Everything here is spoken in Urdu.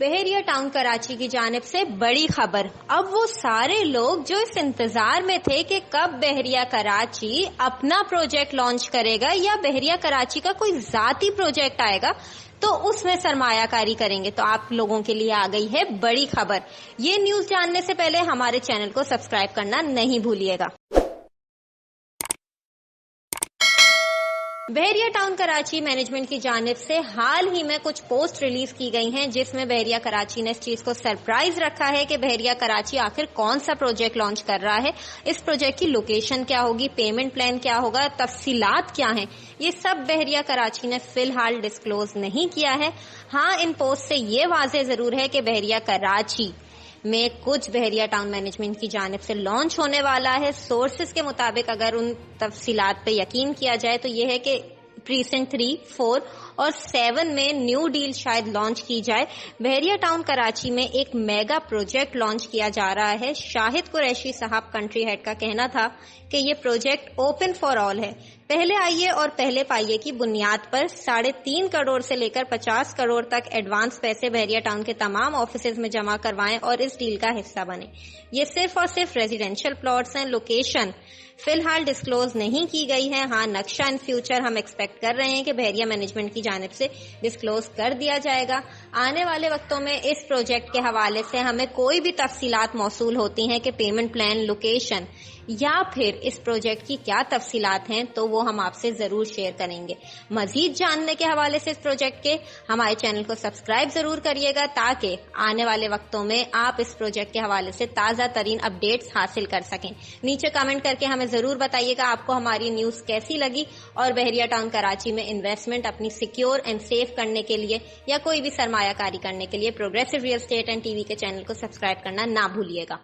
بحیرہ ٹاؤن کراچی کی جانب سے بڑی خبر۔ اب وہ سارے لوگ جو اس انتظار میں تھے کہ کب بحیرہ کراچی اپنا پروجیکٹ لانچ کرے گا یا بحیرہ کراچی کا کوئی ذاتی پروجیکٹ آئے گا تو اس میں سرمایہ کاری کریں گے، تو آپ لوگوں کے لیے آ گئی ہے بڑی خبر۔ یہ نیوز جاننے سے پہلے ہمارے چینل کو سبسکرائب کرنا نہیں بھولیے گا۔ بحیرہ ٹاؤن کراچی مینجمنٹ کی جانب سے حال ہی میں کچھ پوسٹ ریلیز کی گئی ہیں جس میں بحیرہ کراچی نے اس چیز کو سرپرائز رکھا ہے کہ بحیرہ کراچی آخر کون سا پروجیکٹ لانچ کر رہا ہے، اس پروجیکٹ کی لوکیشن کیا ہوگی، پیمنٹ پلان کیا ہوگا، تفصیلات کیا ہیں، یہ سب بحیرہ کراچی نے فی الحال ڈسکلوز نہیں کیا ہے۔ ہاں، ان پوسٹ سے یہ واضح ضرور ہے کہ بحیرہ کراچی میں کچھ بحیرہ ٹاؤن مینجمنٹ کی جانب سے لانچ ہونے والا ہے۔ سورسز کے مطابق اگر ان تفصیلات پہ یقین کیا جائے تو یہ ہے کہ پریسنٹ 3, 4 اور 7 میں نیو ڈیل شاید لانچ کی جائے۔ بحیرہ ٹاؤن کراچی میں ایک میگا پروجیکٹ لانچ کیا جا رہا ہے۔ شاہد قریشی صاحب کنٹری ہیڈ کا کہنا تھا کہ یہ پروجیکٹ اوپن فار آل ہے، پہلے آئیے اور پہلے پائیے کی بنیاد پر 3.5 کروڑ سے لے کر 50 کروڑ تک ایڈوانس پیسے بحیرہ ٹاؤن کے تمام آفیسز میں جمع کروائیں اور اس ڈیل کا حصہ بنیں۔ یہ صرف اور صرف ریزیڈینشل پلاٹس ہیں۔ لوکیشن فی الحال ڈسکلوز نہیں کی گئی ہے۔ ہاں، نقشہ ان فیوچر ہم ایکسپیکٹ کر رہے ہیں کہ بحیرہ مینجمنٹ کی جانب سے ڈسکلوز کر دیا جائے گا۔ آنے والے وقتوں میں اس پروجیکٹ کے حوالے سے ہمیں کوئی بھی تفصیلات موصول ہوتی ہیں کہ پیمنٹ پلان، لوکیشن یا پھر اس پروجیکٹ کی کیا تفصیلات ہیں تو وہ ہم آپ سے ضرور شیئر کریں گے۔ مزید جاننے کے حوالے سے اس پروجیکٹ کے ہمارے چینل کو سبسکرائب ضرور کریے گا تاکہ آنے والے وقتوں میں آپ اس پروجیکٹ کے حوالے سے تازہ ترین اپڈیٹس حاصل کر سکیں۔ نیچے کمنٹ کر کے ہمیں ضرور بتائیے گا آپ کو ہماری نیوز کیسی لگی، اور بحیرہ ٹاؤن کراچی میں انویسٹمنٹ اپنی سیکیور اینڈ سیف کرنے کے لیے یا کوئی بھی سرمایہ کاری کرنے کے لیے progressive real estate and T V کے چینل کو سبسکرائب کرنا نہ بھولیے گا۔